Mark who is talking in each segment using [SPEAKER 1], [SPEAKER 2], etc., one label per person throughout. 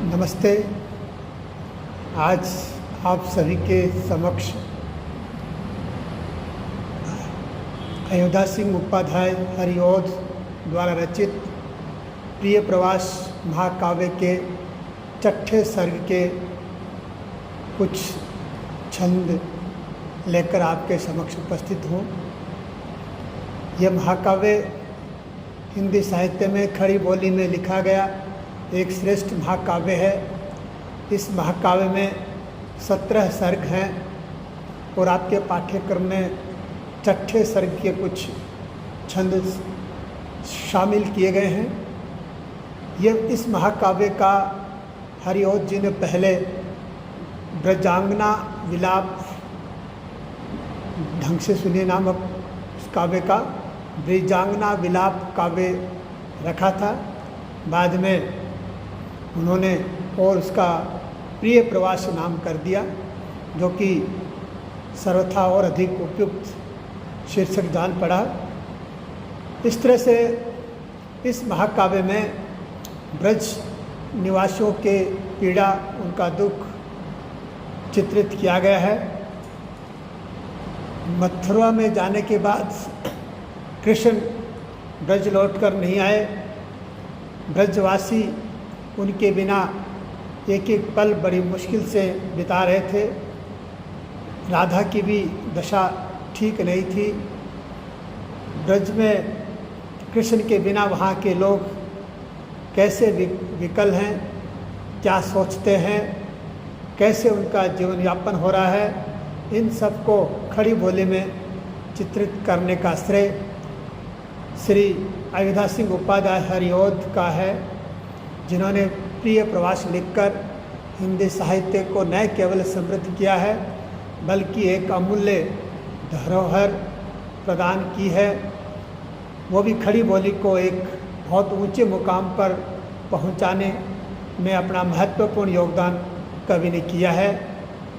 [SPEAKER 1] नमस्ते। आज आप सभी के समक्ष अयोध्या सिंह उपाध्याय हरिओध द्वारा रचित प्रिय प्रवास महाकाव्य के छठे सर्ग के कुछ छंद लेकर आपके समक्ष उपस्थित हूँ। यह महाकाव्य हिंदी साहित्य में खड़ी बोली में लिखा गया एक श्रेष्ठ महाकाव्य है। इस महाकाव्य में 17 सर्ग हैं और आपके पाठ्यक्रम में छठे सर्ग के कुछ छंद शामिल किए गए हैं। यह इस महाकाव्य का हरिओध जी ने पहले ब्रजांगना विलाप ढंग से सुनिए नामक इस काव्य का ब्रजांगना विलाप काव्य रखा था। बाद में उन्होंने और उसका प्रिय प्रवास नाम कर दिया, जो कि सर्वथा और अधिक उपयुक्त शीर्षक जान पड़ा। इस तरह से इस महाकाव्य में ब्रज निवासियों के पीड़ा, उनका दुख चित्रित किया गया है। मथुरा में जाने के बाद कृष्ण ब्रज लौटकर नहीं आए। ब्रजवासी उनके बिना एक एक पल बड़ी मुश्किल से बिता रहे थे। राधा की भी दशा ठीक नहीं थी। ब्रज में कृष्ण के बिना वहाँ के लोग कैसे विकल हैं, क्या सोचते हैं, कैसे उनका जीवन यापन हो रहा है, इन सब को खड़ी बोली में चित्रित करने का श्रेय श्री अयोध्या सिंह उपाध्याय हरिओध का है, जिन्होंने प्रिय प्रवास लिखकर हिंदी साहित्य को न केवल समृद्ध किया है बल्कि एक अमूल्य धरोहर प्रदान की है। वो भी खड़ी बोली को एक बहुत ऊंचे मुकाम पर पहुंचाने में अपना महत्वपूर्ण योगदान कवि ने किया है।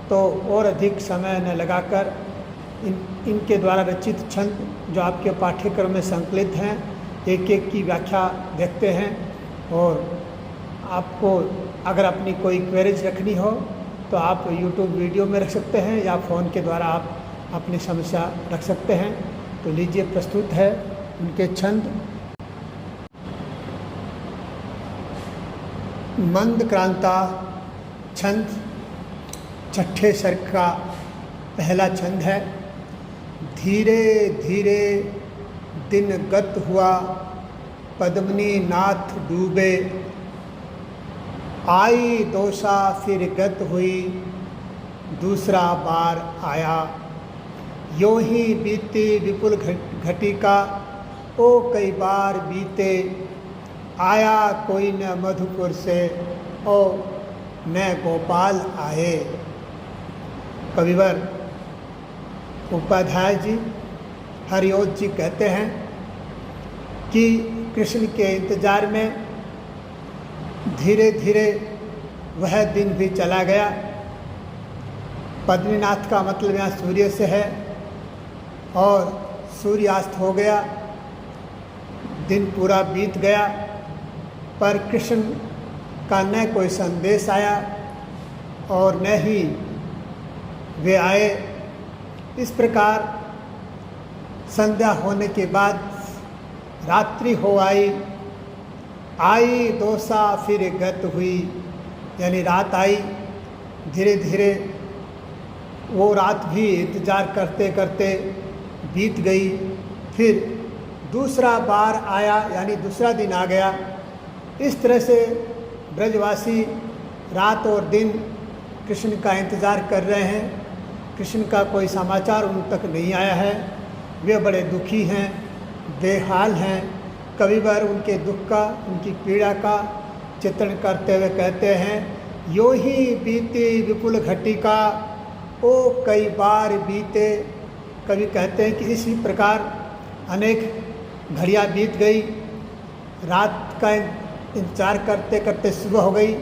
[SPEAKER 1] तो और अधिक समय न लगाकर इनके द्वारा रचित छंद जो आपके पाठ्यक्रम में संकलित हैं, एक एक की व्याख्या देखते हैं। और आपको अगर अपनी कोई क्वेरीज रखनी हो तो आप यूट्यूब वीडियो में रख सकते हैं या फ़ोन के द्वारा आप अपनी समस्या रख सकते हैं। तो लीजिए, प्रस्तुत है उनके छंद। मंद क्रांता छंद छठे सर्ग का पहला छंद है। धीरे धीरे दिन गत हुआ, पद्मिनी नाथ डूबे, आई दोषा फिर गत हुई, दूसरा बार आया। यों ही बीती विपुल घटिका, ओ कई बार बीते, आया कोई न मधुपुर से, ओ न गोपाल आए। कविवर उपाध्याय जी हरिओध जी कहते हैं कि कृष्ण के इंतजार में धीरे धीरे वह दिन भी चला गया। पद्मनाथ का मतलब यहाँ सूर्य से है और सूर्यास्त हो गया, दिन पूरा बीत गया, पर कृष्ण का न कोई संदेश आया और न ही वे आए। इस प्रकार संध्या होने के बाद रात्रि हो आई। आई दोषा फिर गत हुई, यानी रात आई। धीरे धीरे वो रात भी इंतज़ार करते करते बीत गई। फिर दूसरा बार आया, यानी दूसरा दिन आ गया। इस तरह से ब्रजवासी रात और दिन कृष्ण का इंतज़ार कर रहे हैं। कृष्ण का कोई समाचार उन तक नहीं आया है। वे बड़े दुखी हैं, बेहाल हैं। कविवर उनके दुख का, उनकी पीड़ा का चित्रण करते हुए कहते हैं, यो ही बीती विपुल घटिका, ओ कई बार बीते। कवि कहते हैं कि इसी प्रकार अनेक घड़ियाँ बीत गई। रात का इंतज़ार करते करते सुबह हो गई,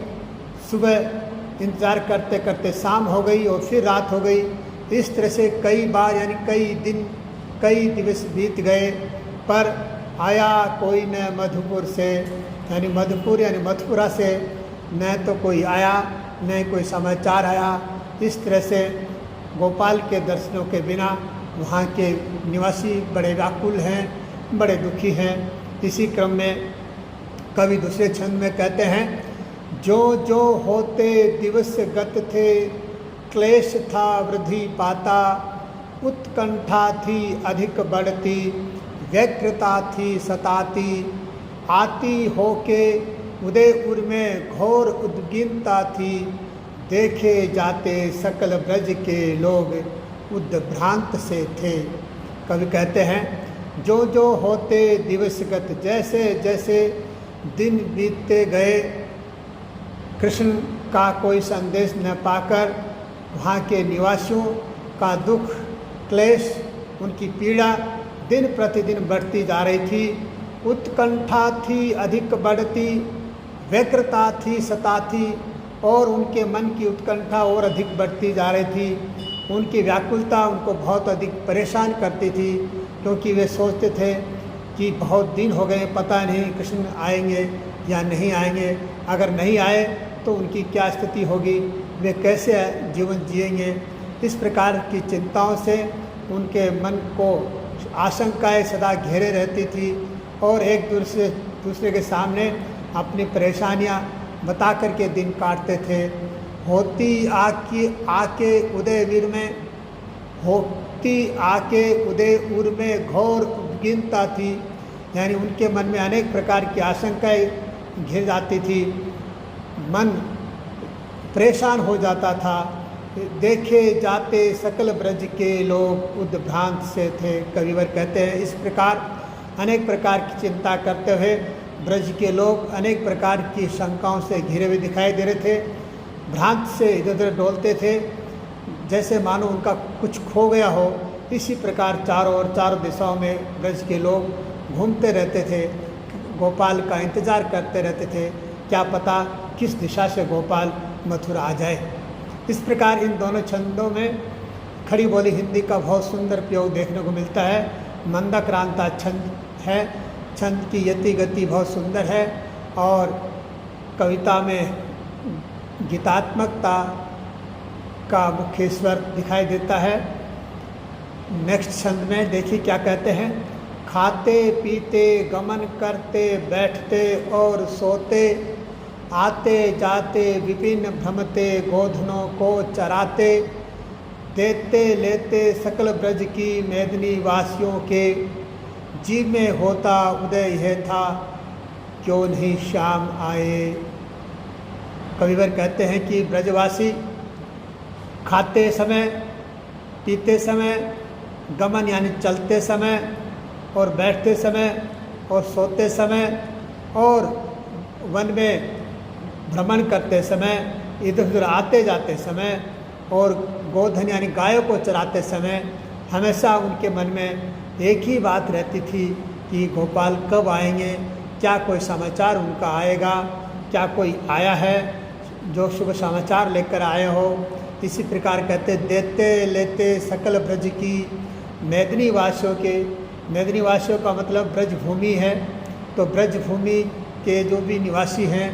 [SPEAKER 1] सुबह इंतज़ार करते करते शाम हो गई और फिर रात हो गई। इस तरह से कई बार यानी कई दिन, कई दिवस बीत गए, पर आया कोई न मधुपुर से, यानी मधुपुर यानी मथुरा से न तो कोई आया न कोई समाचार आया। इस तरह से गोपाल के दर्शनों के बिना वहाँ के निवासी बड़े व्याकुल हैं, बड़े दुखी हैं। इसी क्रम में कवि दूसरे छंद में कहते हैं, जो जो होते दिवस गत थे, क्लेश था वृद्धि पाता, उत्कंठा थी अधिक बढ़ती, व्यग्रता थी सताती, आती होके उदयपुर में घोर उद्विग्नता थी, देखे जाते सकल ब्रज के लोग उद्भ्रांत से थे। कवि कहते हैं, जो जो होते दिवसगत, जैसे जैसे दिन बीतते गए, कृष्ण का कोई संदेश न पाकर वहाँ के निवासियों का दुख, क्लेश, उनकी पीड़ा दिन प्रतिदिन बढ़ती जा रही थी। उत्कंठा थी अधिक बढ़ती, व्यग्रता थी सताती, और उनके मन की उत्कंठा और अधिक बढ़ती जा रही थी। उनकी व्याकुलता उनको बहुत अधिक परेशान करती थी, क्योंकि वे सोचते थे कि बहुत दिन हो गए, पता नहीं कृष्ण आएंगे या नहीं आएंगे। अगर नहीं आए तो उनकी क्या स्थिति होगी, वे कैसे जीवन जिएंगे। इस प्रकार की चिंताओं से उनके मन को आशंकाएं सदा घेरे रहती थी, और एक दूसरे के सामने अपनी परेशानियां बता कर के दिन काटते थे। होती आके उदयवीर में, होती आके उदयपुर में घोर उद्विग्नता थी, यानी उनके मन में अनेक प्रकार की आशंकाएं घिर जाती थी, मन परेशान हो जाता था। देखे जाते सकल ब्रज के लोग उद्भ्रांत से थे। कविवर कहते हैं, इस प्रकार अनेक प्रकार की चिंता करते हुए ब्रज के लोग अनेक प्रकार की शंकाओं से घिरे हुए दिखाई दे रहे थे, भ्रांत से इधर उधर डोलते थे, जैसे मानो उनका कुछ खो गया हो। इसी प्रकार चारों दिशाओं में ब्रज के लोग घूमते रहते थे, गोपाल का इंतज़ार करते रहते थे, क्या पता किस दिशा से गोपाल मथुरा आ जाए। इस प्रकार इन दोनों छंदों में खड़ी बोली हिंदी का बहुत सुंदर प्रयोग देखने को मिलता है। मंदाक्रांता छंद है, छंद की यति गति बहुत सुंदर है, और कविता में गीतात्मकता का मुख्य स्वर दिखाई देता है। नेक्स्ट छंद में देखिए क्या कहते हैं, खाते पीते गमन करते बैठते और सोते, आते जाते विपिन भ्रमते गोधनों को चराते, देते लेते सकल ब्रज की मेदिनी वासियों के, जी में होता उदय यह था क्यों नहीं शाम आए। कविवर कहते हैं कि ब्रजवासी खाते समय, पीते समय, गमन यानी चलते समय, और बैठते समय और सोते समय, और वन में भ्रमण करते समय, इधर उधर आते जाते समय, और गोधन यानी गायों को चराते समय हमेशा उनके मन में एक ही बात रहती थी कि गोपाल कब आएंगे, क्या कोई समाचार उनका आएगा, क्या कोई आया है जो शुभ समाचार लेकर आए हो। इसी प्रकार कहते, देते लेते सकल ब्रज की मेदिनी वासियों के, मेदिनी वासियों का मतलब ब्रज भूमि है, तो ब्रज भूमि के जो भी निवासी हैं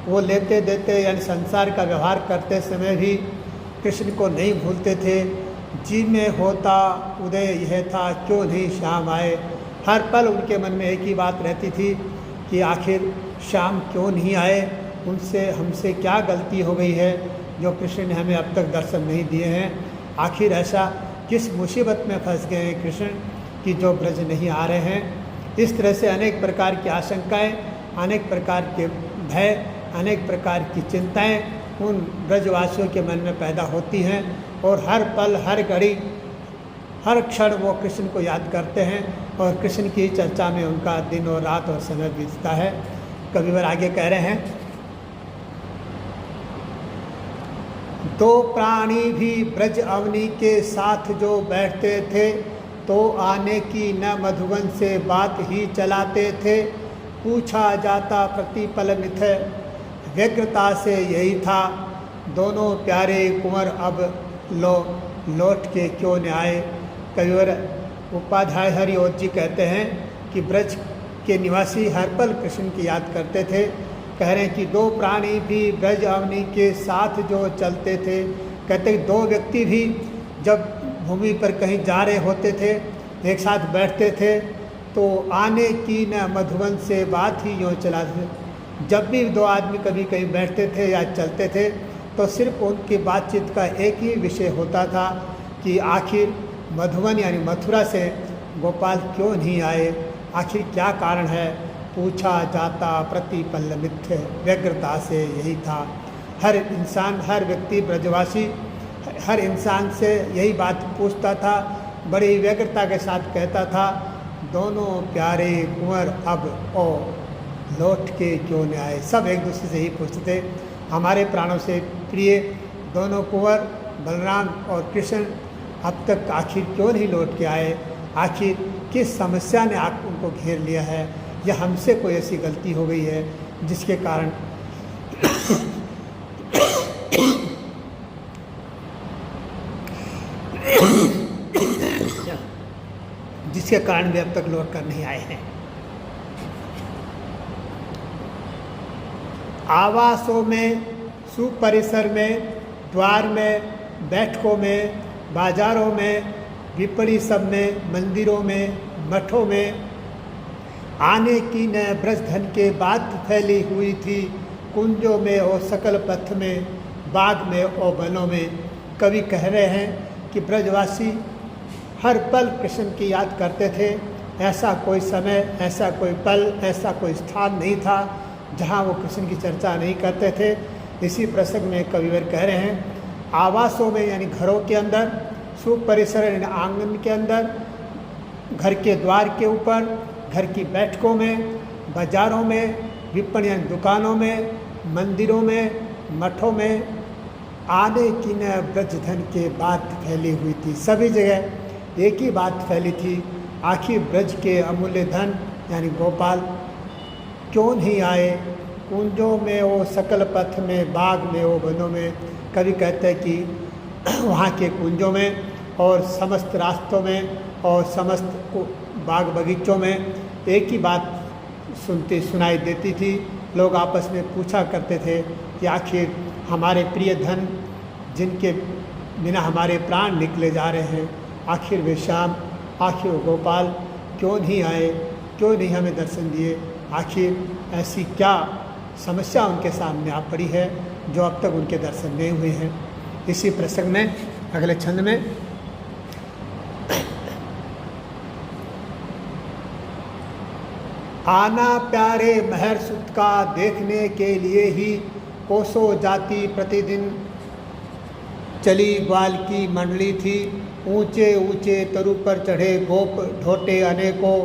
[SPEAKER 1] वो लेते देते यानी संसार का व्यवहार करते समय भी कृष्ण को नहीं भूलते थे। जी में होता उदय यह था क्यों नहीं शाम आए। हर पल उनके मन में एक ही बात रहती थी कि आखिर शाम क्यों नहीं आए, उनसे हमसे क्या गलती हो गई है जो कृष्ण ने हमें अब तक दर्शन नहीं दिए हैं। आखिर ऐसा किस मुसीबत में फंस गए हैं कृष्ण कि जो ब्रज नहीं आ रहे हैं। इस तरह से अनेक प्रकार की आशंकाएं, अनेक प्रकार के भय, अनेक प्रकार की चिंताएं उन ब्रजवासियों के मन में पैदा होती हैं, और हर पल हर घड़ी हर क्षण वो कृष्ण को याद करते हैं, और कृष्ण की चर्चा में उनका दिन और रात और समय बीतता है। कविवर आगे कह रहे हैं, दो प्राणी भी ब्रज अवनी के साथ जो बैठते थे, तो आने की न मधुबन से बात ही चलाते थे। पूछा जाता प्रतिपल मिथ, व्यग्रता से यही था, दोनों प्यारे कुंवर अब लौट के क्यों न आए। कविवर उपाध्याय हरिओत जी कहते हैं कि ब्रज के निवासी हर पल कृष्ण की याद करते थे, कह रहे हैं कि दो प्राणी भी ब्रज अवनी के साथ जो चलते थे, कहते हैं दो व्यक्ति भी जब भूमि पर कहीं जा रहे होते थे, एक साथ बैठते थे, तो आने की न मधुबन से बात ही यूँ चलाते थे। जब भी दो आदमी कभी कहीं बैठते थे या चलते थे तो सिर्फ उनकी बातचीत का एक ही विषय होता था कि आखिर मधुबन यानी मथुरा से गोपाल क्यों नहीं आए, आखिर क्या कारण है। पूछा जाता प्रतिपल मिथ्य, व्यग्रता से यही था। हर इंसान, हर व्यक्ति ब्रजवासी हर इंसान से यही बात पूछता था, बड़ी व्यग्रता के साथ कहता था, दोनों प्यारे कुंवर अब ओ लौट के क्यों न आए। सब एक दूसरे से ही पूछते थे, हमारे प्राणों से प्रिय दोनों कुंवर बलराम और कृष्ण अब तक आखिर क्यों नहीं लौट के आए, आखिर किस समस्या ने आप उनको घेर लिया है, या हमसे कोई ऐसी गलती हो गई है जिसके कारण वे अब तक लौट कर नहीं आए हैं। आवासों में, सुपरिसर में, द्वार में, बैठकों में, बाजारों में, विपणी सब में, मंदिरों में, मठों में आने की न ब्रजधन के बात फैली हुई थी। कुंजों में और सकल पथ में, बाग में और वनों में। कवि कह रहे हैं कि ब्रजवासी हर पल कृष्ण की याद करते थे। ऐसा कोई समय, ऐसा कोई पल, ऐसा कोई स्थान नहीं था जहाँ वो कृष्ण की चर्चा नहीं करते थे। इसी प्रसंग में कविवर कह रहे हैं, आवासों में यानी घरों के अंदर, सुपरिसर यानी आंगन के अंदर, घर के द्वार के ऊपर, घर की बैठकों में, बाजारों में, विपणन यानी दुकानों में, मंदिरों में, मठों में आने की न ब्रजधन के बात फैली हुई थी। सभी जगह एक ही बात फैली थी, आखिर ब्रज के अमूल्य धन यानी गोपाल क्यों नहीं आए। कुंजों में वो, सकल पथ में, बाग में वो, वनों में। कवि कहते हैं कि वहाँ के कुंजों में और समस्त रास्तों में और समस्त बाग बगीचों में एक ही बात सुनाई देती थी। लोग आपस में पूछा करते थे कि आखिर हमारे प्रिय धन जिनके बिना हमारे प्राण निकले जा रहे हैं, आखिर वे श्याम, आखिर वो गोपाल क्यों नहीं आए, क्यों नहीं हमें दर्शन दिए, आखिर ऐसी क्या समस्या उनके सामने आ पड़ी है जो अब तक उनके दर्शन नहीं हुए हैं। इसी प्रसंग में अगले छंद में आना प्यारे महर सुत का देखने के लिए ही कोसों जाती प्रतिदिन चली ग्वाल की मंडली थी। ऊंचे ऊंचे तरु पर चढ़े गोप ढोटे अनेकों,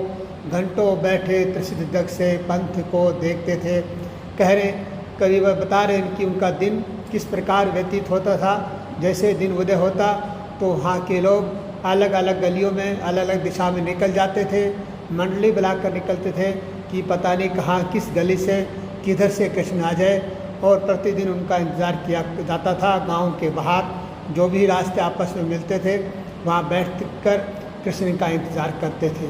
[SPEAKER 1] घंटों बैठे त्रिसित जग से पंथ को देखते थे। कह रहे कवि वह बता रहे कि उनका दिन किस प्रकार व्यतीत होता था। जैसे दिन उदय होता तो वहाँ के लोग अलग अलग गलियों में, अलग अलग दिशा में निकल जाते थे, मंडली बुलाकर निकलते थे कि पता नहीं कहाँ किस गली से किधर से कृष्ण आ जाए। और प्रतिदिन उनका इंतज़ार किया जाता था। गांव के बाहर जो भी रास्ते आपस में मिलते थे वहाँ बैठकर कृष्ण का इंतज़ार करते थे।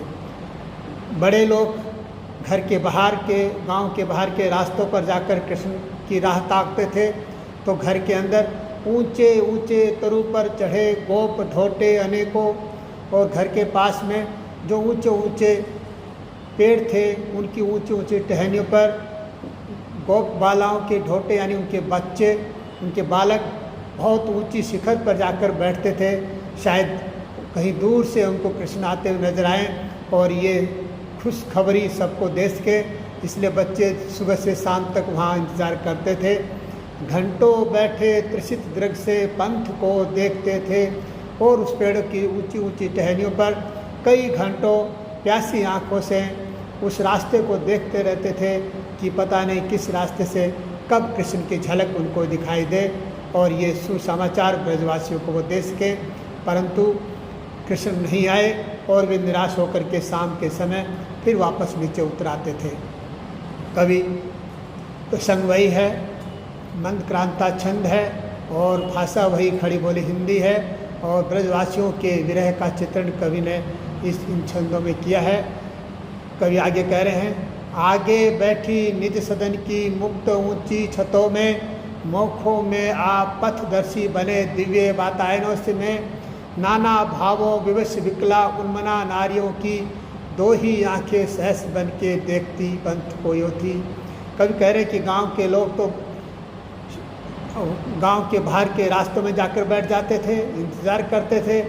[SPEAKER 1] बड़े लोग घर के बाहर के, गांव के बाहर के रास्तों पर जाकर कृष्ण की राह ताकते थे, तो घर के अंदर ऊंचे ऊंचे तरु पर चढ़े गोप ढोटे अनेकों, और घर के पास में जो ऊंचे ऊंचे पेड़ थे उनकी ऊंची ऊंची टहनियों पर गोप बालाओं के ढोटे यानी उनके बच्चे, उनके बालक बहुत ऊंची शिखर पर जाकर बैठते थे। शायद कहीं दूर से उनको कृष्ण आते हुए नजर आए और ये खुशखबरी सबको दे सके, इसलिए बच्चे सुबह से शाम तक वहाँ इंतज़ार करते थे। घंटों बैठे त्रिसित दृग से पंथ को देखते थे, और उस पेड़ की ऊंची ऊंची टहनियों पर कई घंटों प्यासी आँखों से उस रास्ते को देखते रहते थे कि पता नहीं किस रास्ते से कब कृष्ण की झलक उनको दिखाई दे और ये सुसमाचार ब्रजवासियों को वो दे सके। परंतु कृष्ण नहीं आए और वे निराश होकर के शाम के समय फिर वापस नीचे उतर आते थे। कवि प्रसंग वही है, मंदक्रांता छंद है और भाषा वही खड़ी बोली हिंदी है, और ब्रजवासियों के विरह का चित्रण कवि ने इन छंदों में किया है। कवि आगे कह रहे हैं, आगे बैठी निज सदन की मुक्त ऊंची छतों में, मोखों में आप पथदर्शी बने दिव्य वातायनों से में, नाना भावों विवश विकला उन्मना नारियों की दो ही आंखें सहस बन के देखती पंथ को यो थी। कभी कह रहे कि गांव के लोग तो गांव के बाहर के रास्तों में जाकर बैठ जाते थे, इंतज़ार करते थे,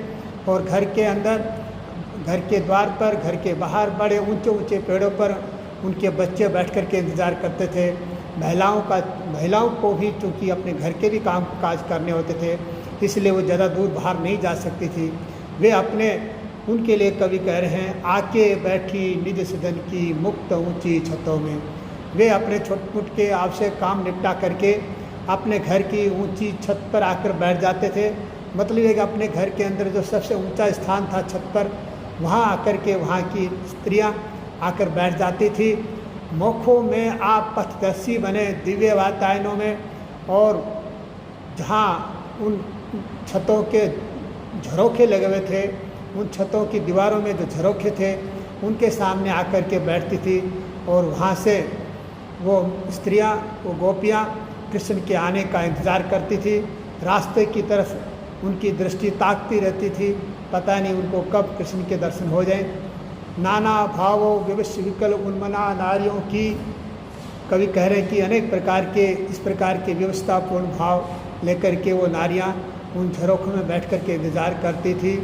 [SPEAKER 1] और घर के अंदर, घर के द्वार पर, घर के बाहर बड़े ऊंचे ऊंचे पेड़ों पर उनके बच्चे बैठ कर के इंतज़ार करते थे। महिलाओं को भी चूँकि अपने घर के भी काम काज करने होते थे, इसलिए वो ज़्यादा दूर बाहर नहीं जा सकती थी। वे अपने, उनके लिए कवि कह रहे हैं, आके बैठी निज सदन की मुक्त ऊंची छतों में। वे अपने छोटे मोट के आवश्यक काम निपटा करके अपने घर की ऊंची छत पर आकर बैठ जाते थे। मतलब ये कि अपने घर के अंदर जो सबसे ऊंचा स्थान था छत पर, वहाँ आकर के वहाँ की स्त्रियाँ आकर बैठ जाती थी। मोखों में आप पथदर्शी बने दिव्य वातायनों में, और जहाँ उन छतों के झरोखे लगे हुए थे, उन छतों की दीवारों में जो झरोखे थे उनके सामने आकर के बैठती थी, और वहाँ से वो स्त्रियाँ, वो गोपियाँ कृष्ण के आने का इंतज़ार करती थी। रास्ते की तरफ उनकी दृष्टि ताकती रहती थी, पता नहीं उनको कब कृष्ण के दर्शन हो जाएं। नाना भावों विवश विकल उन्मना नारियों की, कवि कह रहे कि अनेक प्रकार के, इस प्रकार के व्यवस्थापूर्ण भाव लेकर के वो नारियां उन झरोखों में बैठ कर के इंतज़ार करती थी।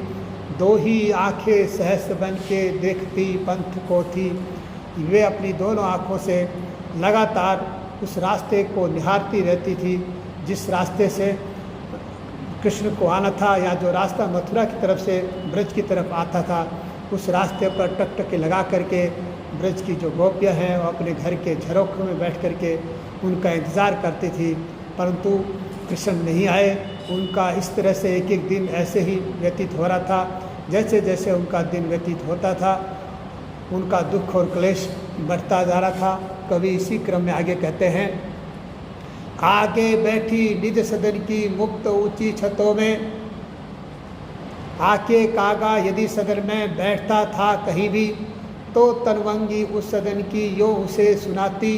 [SPEAKER 1] दो ही आंखें सहस बन के देखती पंथ को थी। वे अपनी दोनों आँखों से लगातार उस रास्ते को निहारती रहती थी जिस रास्ते से कृष्ण को आना था, या जो रास्ता मथुरा की तरफ से ब्रज की तरफ आता था, उस रास्ते पर टकटकी लगा करके ब्रज की जो गोपियाँ हैं वो अपने घर के झरोखों में बैठ करके उनका इंतज़ार करती थी, परंतु कृष्ण नहीं आए। उनका इस तरह से एक एक दिन ऐसे ही व्यतीत हो रहा था। जैसे जैसे उनका दिन व्यतीत होता था, उनका दुख और क्लेश बढ़ता जा रहा था। कवि इसी क्रम में आगे कहते हैं, आगे बैठी निज सदन की मुक्त ऊंची छतों में, आके कागा यदि सदन में बैठता था कहीं भी, तो तनवंगी उस सदन की यो उसे सुनाती,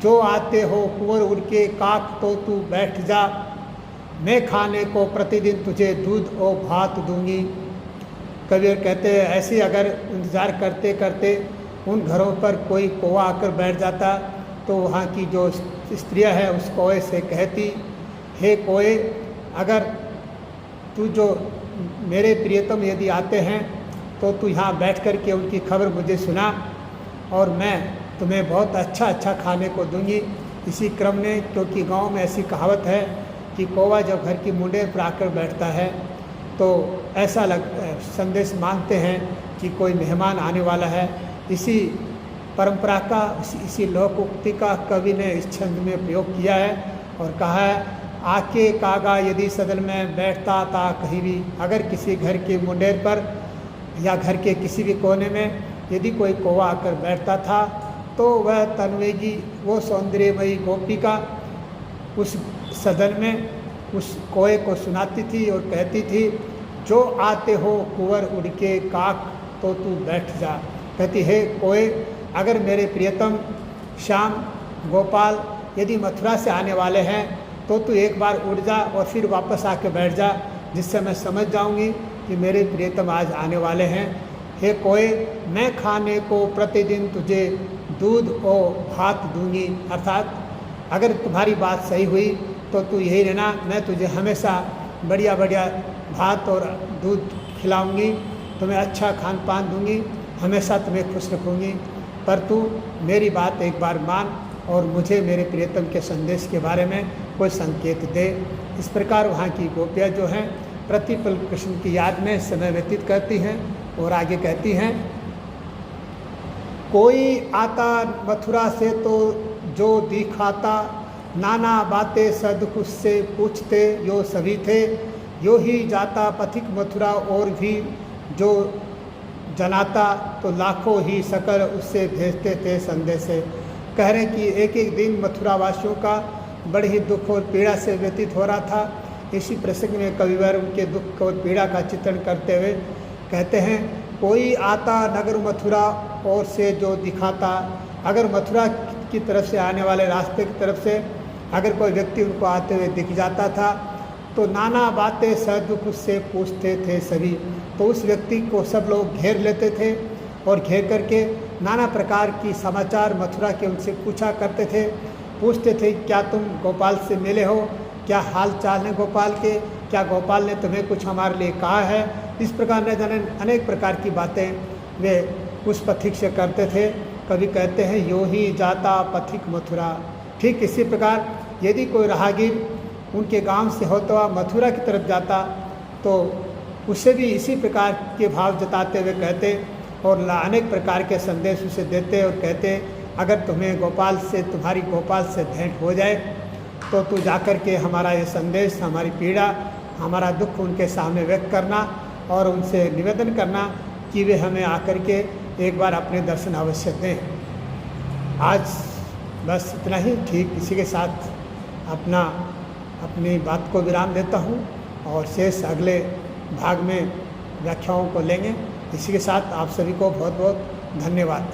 [SPEAKER 1] जो आते हो कुंवर उड़ के काक तो तू बैठ जा, मैं खाने को प्रतिदिन तुझे दूध और भात दूंगी। कबीर कहते हैं, ऐसे अगर इंतज़ार करते करते उन घरों पर कोई कौवा आकर बैठ जाता, तो वहाँ की जो स्त्रियाँ हैं उस कौए से कहती, हे कौए, अगर तू जो मेरे प्रियतम यदि आते हैं तो तू यहाँ बैठ कर के उनकी खबर मुझे सुना, और मैं तुम्हें बहुत अच्छा अच्छा खाने को दूंगी। इसी क्रम में, क्योंकि गांव में ऐसी कहावत है कि कौवा जब घर की मुंडे पर आकर बैठता है तो ऐसा संदेश मानते हैं कि कोई मेहमान आने वाला है। इसी परंपरा का, इसी लोक उक्ति का कवि ने इस छंद में प्रयोग किया है और कहा है, आके कागा यदि सदन में बैठता था कहीं भी, अगर किसी घर के मुंडेर पर या घर के किसी भी कोने में यदि कोई कौवा आकर बैठता था, तो वह तनवेगी, वो सौंदर्यमयी गोपिका उस सदन में उस कौए को सुनाती थी और कहती थी, जो आते हो कुंवर उड़ के काक तो तू बैठ जा। कहती है, कौए, अगर मेरे प्रियतम श्याम गोपाल यदि मथुरा से आने वाले हैं तो तू एक बार उड़ जा और फिर वापस आके बैठ जा, जिससे मैं समझ जाऊंगी कि मेरे प्रियतम आज आने वाले हैं। हे कौए, मैं खाने को प्रतिदिन तुझे दूध और भात दूंगी, अर्थात अगर तुम्हारी बात सही हुई तो तू यही रहना, मैं तुझे हमेशा बढ़िया बढ़िया भात और दूध खिलाऊंगी, तुम्हें अच्छा खान पान दूंगी, हमेशा तुम्हें खुश रखूंगी, पर तू मेरी बात एक बार मान और मुझे मेरे प्रियतम के संदेश के बारे में कोई संकेत दे। इस प्रकार वहाँ की गोपियाँ जो हैं प्रतिपल कृष्ण की याद में समय व्यतीत करती हैं और आगे कहती हैं, कोई आता मथुरा से तो जो दिखाता, नाना बातें सदुख उससे पूछते यो सभी थे, यो ही जाता पथिक मथुरा और भी जो जनाता, तो लाखों ही सकल उससे भेजते थे संदेशे। कह रहे कि एक एक दिन मथुरा वासियों का बड़े ही दुख और पीड़ा से व्यतीत हो रहा था। इसी प्रसंग में कविवर उनके दुख और पीड़ा का चित्रण करते हुए कहते हैं, कोई आता नगर मथुरा और से जो दिखाता, अगर मथुरा की तरफ से आने वाले रास्ते की तरफ से अगर कोई व्यक्ति उनको आते हुए दिख जाता था तो नाना बातें सदुख उससे पूछते थे सभी। तो उस व्यक्ति को सब लोग घेर लेते थे और घेर करके नाना प्रकार की समाचार मथुरा के उनसे पूछा करते थे। पूछते थे क्या तुम गोपाल से मिले हो, क्या हाल चाल है गोपाल के, क्या गोपाल ने तुम्हें कुछ हमारे लिए कहा है। इस प्रकार न जाने अनेक प्रकार की बातें वे उस पथिक से करते थे। कभी कहते हैं यो ही जाता पथिक मथुरा। ठीक इसी प्रकार यदि कोई राहगीर उनके गांव से होता हुआ मथुरा की तरफ जाता तो उसे भी इसी प्रकार के भाव जताते हुए कहते और अनेक प्रकार के संदेश उसे देते और कहते अगर तुम्हें गोपाल से तुम्हारी गोपाल से भेंट हो जाए तो तू जाकर के हमारा ये संदेश, हमारी पीड़ा, हमारा दुख उनके सामने व्यक्त करना और उनसे निवेदन करना कि वे हमें आकर के एक बार अपने दर्शन अवश्य दें। आज बस इतना ही। ठीक इसी के साथ अपनी बात को विराम देता हूँ और शेष अगले भाग में व्याख्याओं को लेंगे। इसी के साथ आप सभी को बहुत बहुत धन्यवाद।